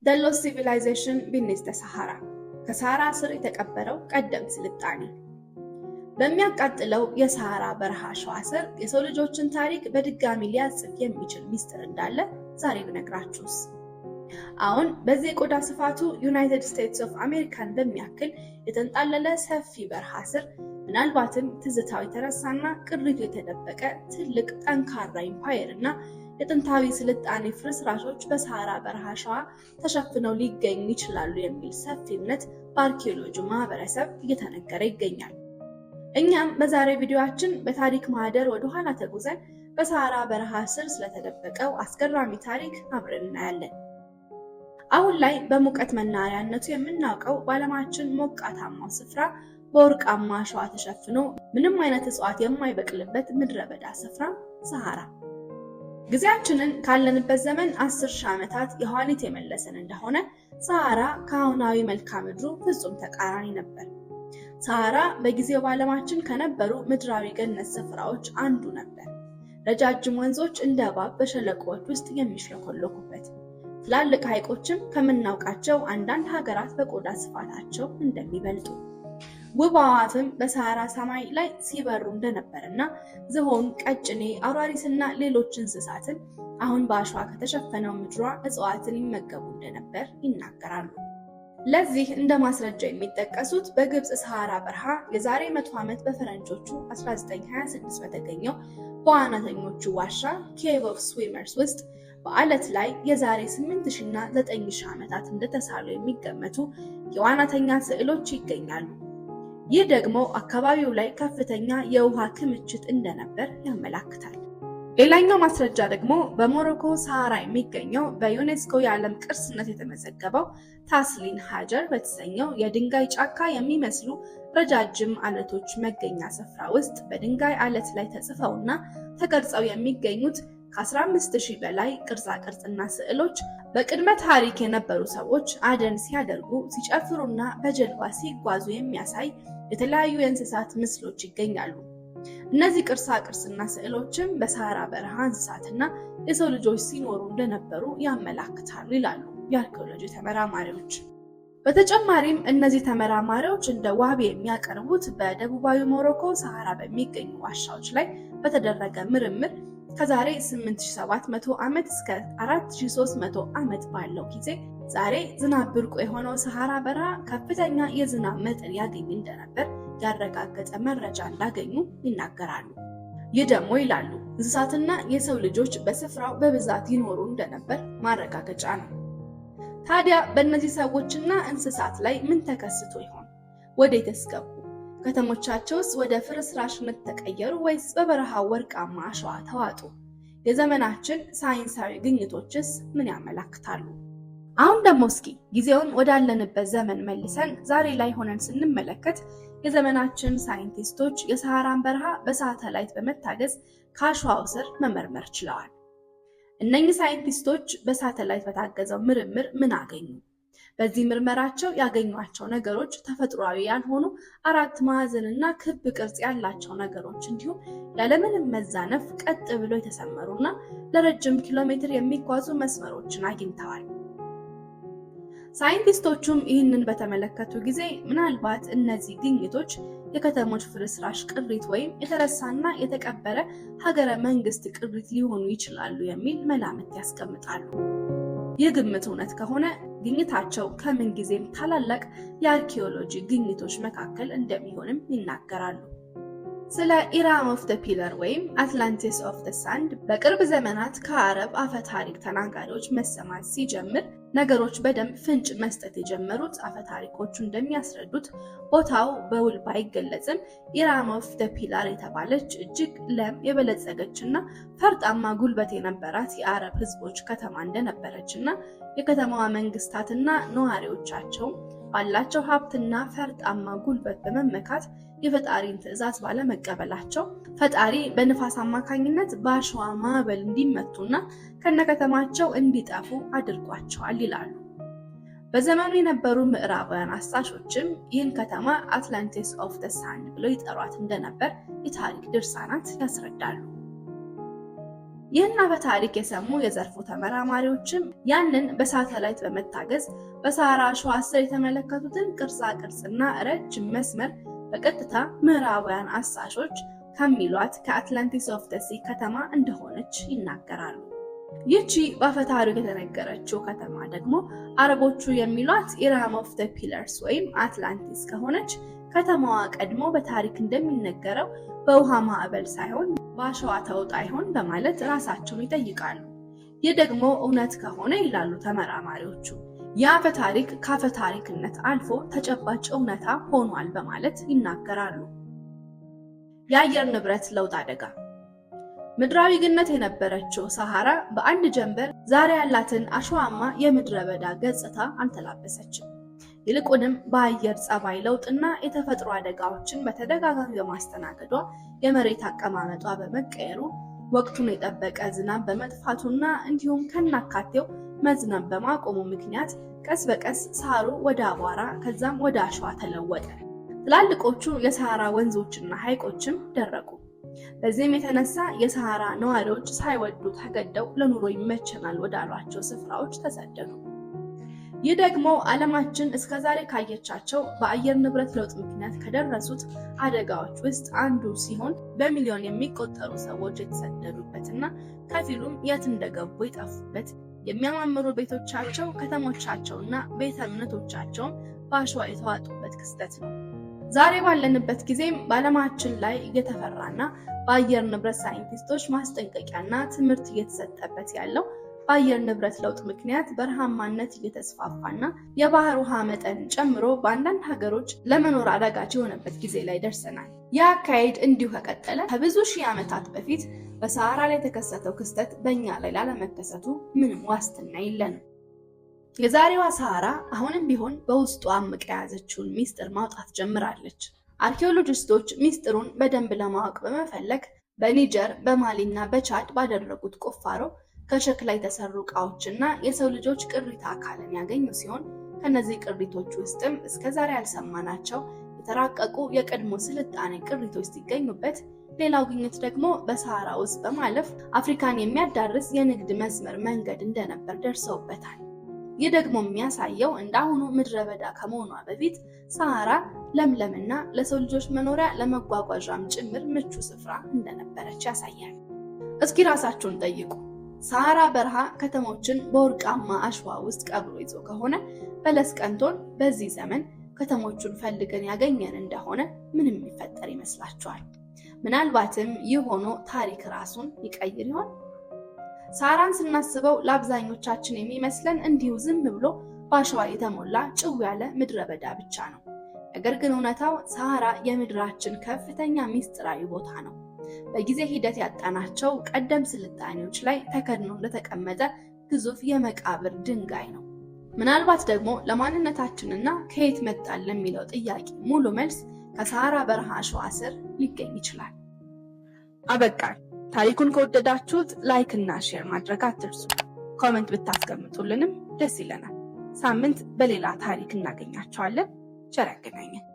The Lost Civilization beneath the Sahara ከሳሃራ ስር የተቀበረው ቀደምት ስልጣኔ። በሚያቃጥለው የሳሃራ በረሃ ሸዋ ስር የሰው ልጆችን ታሪክ በድጋሚ ሊያጽፍ የሚችል ሚስጥር እንዳለ ዛሬ ብነግራችሁስ? አሁን በዚህ የቆዳ ስፋቱ ዩናይትድ ስቴትስ ኦፍ አሜሪካን በሚያክል የተንጣለለ ሰፊ በረሃ ስር ምናልባትም ትዝታው የተረሳና ቅሪቱ የተደበቀ ትልቅ ጠንካራ ኢምፓየር እና የጥንታዊ ስልጣኔ ፍርስራሾች በሳሃራ በረሃ ሸዋ ተሸፍነው ሊገኙ ይችላሉ የሚል ሰፊ እምነት በአርኪኦሎጂ ማህበረሰብ እየተነገረ ይገኛል። እኛም በዛሬ ቪዲዮአችን በታሪክ ማህደር ወደ ኋላ ተጉዘን በሳሃራ በረሃ ስር ስለተደበቀው አስገራሚ ታሪክ አብረን እናያለን። አሁን ላይ በሙቀት መናሪያነቱ የምናውቀው በዓለማችን ሞቃታማው ስፍራ በወርቃማ አሸዋ ተሸፍኖ ምንም አይነት እጽዋት የማይበቅልበት ምድረ በዳ ስፍራ ሳሃራ። ጊዜያችንን ካለንበት ዘመን 10,000 ዓመታት የኋሊት የመለሰን እንደሆነ ሳሃራ ከአሁናዊ መልክዓ ምድሩ ፍጹም ተቃራኒ ነበር። ሳሃራ በጊዜው በዓለማችን ከነበሩ ምድራዊ ገነት ስፍራዎች አንዱ ነበር። ረጃጅም ወንዞች እንደ እባብ በሸለቆዎች ውስጥ የሚሽለኮለኩበት፣ ትላልቅ ሐይቆችም ከምናውቃቸው አንዳንድ ሀገራት በቆዳ ስፋታቸው እንደሚበልጡ፣ ውብ አዕዋፍም በሳሃራ ሰማይ ላይ ሲበሩ እንደነበርና ዝሆን፣ ቀጭኔ፣ አውራሪስና ሌሎች እንስሳትን አሁን በአሸዋ ከተሸፈነው ምድሯ እጽዋትን ይመገቡ እንደነበር ይናገራሉ። ለዚህ እንደ ማስረጃ የሚጠቀሱት በግብፅ ሳሃራ በረሃ የዛሬ 100 ዓመት በፈረንጆቹ 1926 በተገኘው በዋናተኞቹ ዋሻ ኬቭ ኦፍ ስዊመርስ ውስጥ በአለት ላይ የዛሬ 8,000 እና 9,000 ዓመታት እንደተሳሉ የሚገመቱ የዋናተኛ ስዕሎች ይገኛሉ። ይህ ደግሞ አካባቢው ላይ ከፍተኛ የውሃ ክምችት እንደነበር ያመለክታል። ሌላኛው ማስረጃ ደግሞ በሞሮኮ ሳሃራ የሚገኘው በዩኔስኮ የዓለም ቅርስነት የተመዘገበው ታስሊን ሀጀር በተሰኘው የድንጋይ ጫካ የሚመስሉ ረጃጅም አለቶች መገኛ ስፍራ ውስጥ በድንጋይ አለት ላይ ተጽፈውና ተቀርጸው የሚገኙት ከ15,000 በላይ ቅርጻ ቅርጽና ስዕሎች በቅድመ ታሪክ የነበሩ ሰዎች አደን ሲያደርጉ፣ ሲጨፍሩና በጀልባ ሲጓዙ የሚያሳይ የተለያዩ የእንስሳት ምስሎች ይገኛሉ። እነዚህ ቅርጻ ቅርጽና ስዕሎችም በሳሃራ በረሃ እንስሳትና የሰው ልጆች ሲኖሩ እንደነበሩ ያመለክታሉ ይላሉ የአርኪኦሎጂ ተመራማሪዎች። በተጨማሪም እነዚህ ተመራማሪዎች እንደ ዋቢ የሚያቀርቡት በደቡባዊ ሞሮኮ ሳሃራ በሚገኙ ዋሻዎች ላይ በተደረገ ምርምር ከዛሬ 8700 ዓመት እስከ 4300 ዓመት ባለው ጊዜ ዛሬ ዝናብ ብርቁ የሆነው ሳሃራ በረሃ ከፍተኛ የዝናብ መጠን ያገኝ እንደነበር ያረጋገጠ መረጃ እንዳገኙ ይናገራሉ። ይህ ደግሞ ይላሉ እንስሳትና የሰው ልጆች በስፍራው በብዛት ይኖሩ እንደነበር ማረጋገጫ ነው። ታዲያ በእነዚህ ሰዎችና እንስሳት ላይ ምን ተከስቶ ይሆን? ወዴትስ ገቡ? ከተሞቻቸውስ ወደ ፍርስራሽነት ተቀየሩ ወይስ በበረሃው ወርቃማ አሸዋ ተዋጡ? የዘመናችን ሳይንሳዊ ግኝቶችስ ምን ያመለክታሉ? አሁን ደግሞ እስኪ ጊዜውን ወዳለንበት ዘመን መልሰን ዛሬ ላይ ሆነን ስንመለከት የዘመናችን ሳይንቲስቶች የሳሃራን በረሃ በሳተላይት በመታገዝ ከአሸዋው ስር መመርመር ችለዋል። እነኚህ ሳይንቲስቶች በሳተላይት በታገዘው ምርምር ምን አገኙ? በዚህ ምርመራቸው ያገኟቸው ነገሮች ተፈጥሯዊ ያልሆኑ 4 ማዕዘንና ክብ ቅርጽ ያላቸው ነገሮች እንዲሁም ያለምንም መዛነፍ ቀጥ ብሎ የተሰመሩና ለረጅም ኪሎ ሜትር የሚጓዙ መስመሮችን አግኝተዋል። ሳይንቲስቶቹም ይህንን በተመለከቱ ጊዜ ምናልባት እነዚህ ግኝቶች የከተሞች ፍርስራሽ ቅሪት ወይም የተረሳና የተቀበረ ሀገረ መንግስት ቅሪት ሊሆኑ ይችላሉ የሚል መላምት ያስቀምጣሉ። ይህ ግምት እውነት ከሆነ ግኝታቸው ከምን ጊዜም ታላላቅ የአርኪኦሎጂ ግኝቶች መካከል እንደሚሆንም ይናገራሉ። ስለ ኢራም ኦፍ ዘ ፒለር ወይም አትላንቲስ ኦፍ ዘ ሳንድ በቅርብ ዘመናት ከአረብ አፈ ታሪክ ተናጋሪዎች መሰማት ሲጀምር ነገሮች በደንብ ፍንጭ መስጠት የጀመሩት አፈ ታሪኮቹ እንደሚያስረዱት ቦታው በውል ባይገለጽም ኢራም ኦፍ ዘ ፒላር የተባለች እጅግ ለም የበለጸገችና ፈርጣማ ጉልበት የነበራት የአረብ ህዝቦች ከተማ እንደነበረችና የከተማዋ መንግስታትና ነዋሪዎቻቸው ባላቸው ሀብትና ፈርጣማ ጉልበት በመመካት የፈጣሪን ትዕዛዝ ባለመቀበላቸው ፈጣሪ በንፋስ አማካኝነት በአሸዋ ማዕበል እንዲመቱና ከነከተማቸው እንዲጠፉ አድርጓቸዋል ይላሉ። በዘመኑ የነበሩ ምዕራባውያን አሳሾችም ይህን ከተማ አትላንቲስ ኦፍ ዘ ሳንድ ብለው ይጠሯት እንደነበር የታሪክ ድርሳናት ያስረዳሉ። ይህን አፈ ታሪክ የሰሙ የዘርፉ ተመራማሪዎችም ያንን በሳተላይት በመታገዝ በሰሃራ አሸዋ ስር የተመለከቱትን ቅርጻ ቅርጽና ረጅም መስመር በቀጥታ ምዕራባውያን አሳሾች ከሚሏት ከአትላንቲስ ኦፍ ዘ ሲ ከተማ እንደሆነች ይናገራሉ። ይህቺ በአፈ ታሪክ የተነገረችው ከተማ ደግሞ አረቦቹ የሚሏት ኢራም ኦፍ ዘ ፒለርስ ወይም አትላንቲስ ከሆነች ከተማዋ ቀድሞ በታሪክ እንደሚነገረው በውሃ ማዕበል ሳይሆን በአሸዋ ተውጣ ይሆን በማለት ራሳቸውን ይጠይቃሉ። ይህ ደግሞ እውነት ከሆነ ይላሉ ተመራማሪዎቹ የአፈ ታሪክ ከአፈ ታሪክነት አልፎ ተጨባጭ እውነታ ሆኗል በማለት ይናገራሉ። የአየር ንብረት ለውጥ አደጋ። ምድራዊ ገነት የነበረችው ሰሃራ በአንድ ጀንበር ዛሬ ያላትን አሸዋማ የምድረ በዳ ገጽታ አልተላበሰችም። ይልቁንም በአየር ጸባይ ለውጥና የተፈጥሮ አደጋዎችን በተደጋጋሚ በማስተናገዷ የመሬት አቀማመጧ በመቀየሩ ወቅቱን የጠበቀ ዝናብ በመጥፋቱና እንዲሁም ከናካቴው መዝነብ በማቆሙ ምክንያት ቀስ በቀስ ሳሩ ወደ አቧራ ከዛም ወደ አሸዋ ተለወጠ። ትላልቆቹ የሰሃራ ወንዞችና ሐይቆችም ደረቁ። በዚህም የተነሳ የሰሃራ ነዋሪዎች ሳይወዱ ተገደው ለኑሮ ይመቸናል ወዳሏቸው ስፍራዎች ተሰደዱ። ይህ ደግሞ ዓለማችን እስከዛሬ ካየቻቸው በአየር ንብረት ለውጥ ምክንያት ከደረሱት አደጋዎች ውስጥ አንዱ ሲሆን በሚሊዮን የሚቆጠሩ ሰዎች የተሰደዱበትና ከፊሉም የት እንደገቡ የጠፉበት፣ የሚያማምሩ ቤቶቻቸው፣ ከተሞቻቸውና ቤተ እምነቶቻቸውም በአሸዋ የተዋጡበት ክስተት ነው። ዛሬ ባለንበት ጊዜም በዓለማችን ላይ እየተፈራና በአየር ንብረት ሳይንቲስቶች ማስጠንቀቂያና ትምህርት እየተሰጠበት ያለው በአየር ንብረት ለውጥ ምክንያት በረሃማነት እየተስፋፋና የባህር ውሃ መጠን ጨምሮ በአንዳንድ ሀገሮች ለመኖር አዳጋች የሆነበት ጊዜ ላይ ደርሰናል። ይህ አካሄድ እንዲሁ ከቀጠለ ከብዙ ሺህ ዓመታት በፊት በሰሃራ ላይ የተከሰተው ክስተት በእኛ ላይ ላለመከሰቱ ምንም ዋስትና የለንም። የዛሬዋ ሰሃራ አሁንም ቢሆን በውስጡ አምቃ የያዘችውን ሚስጥር ማውጣት ጀምራለች። አርኪኦሎጂስቶች ሚስጥሩን በደንብ ለማወቅ በመፈለግ በኒጀር፣ በማሊና በቻድ ባደረጉት ቁፋሮ ከሸክላ የተሰሩ ዕቃዎችና የሰው ልጆች ቅሪተ አካልን ያገኙ ሲሆን ከነዚህ ቅሪቶች ውስጥም እስከዛሬ ያልሰማናቸው የተራቀቁ የቀድሞ ስልጣኔ ቅሪቶች ሲገኙበት፣ ሌላው ግኝት ደግሞ በሰሃራ ውስጥ በማለፍ አፍሪካን የሚያዳርስ የንግድ መስመር መንገድ እንደነበር ደርሰውበታል። ይህ ደግሞ የሚያሳየው እንዳሁኑ ምድረ በዳ ከመሆኗ በፊት ሰሃራ ለምለምና ለሰው ልጆች መኖሪያ ለመጓጓዣም ጭምር ምቹ ስፍራ እንደነበረች ያሳያል። እስኪ ራሳችሁን ጠይቁ። ሰሃራ በረሃ ከተሞችን በወርቃማ አሸዋ ውስጥ ቀብሮ ይዞ ከሆነ በለስ ቀንቶን በዚህ ዘመን ከተሞቹን ፈልገን ያገኘን እንደሆነ ምን የሚፈጠር ይመስላችኋል? ምናልባትም ይህ ሆኖ ታሪክ ራሱን ይቀይር ይሆን? ሰሃራን ስናስበው ለአብዛኞቻችን የሚመስለን እንዲሁ ዝም ብሎ በአሸዋ የተሞላ ጭው ያለ ምድረ በዳ ብቻ ነው። ነገር ግን እውነታው ሰሃራ የምድራችን ከፍተኛ ሚስጥራዊ ቦታ ነው። በጊዜ ሂደት ያጣናቸው ቀደም ስልጣኔዎች ላይ ተከድኖ እንደተቀመጠ ግዙፍ የመቃብር ድንጋይ ነው። ምናልባት ደግሞ ለማንነታችንና ከየት መጣን ለሚለው ጥያቄ ሙሉ መልስ ከሰሃራ በረሃ አሸዋ ስር ሊገኝ ይችላል። አበቃን። ታሪኩን ከወደዳችሁት ላይክ እና ሼር ማድረግ አትርሱ። ኮሜንት ብታስቀምጡልንም ደስ ይለናል። ሳምንት በሌላ ታሪክ እናገኛቸዋለን። ቸር ያገናኘን።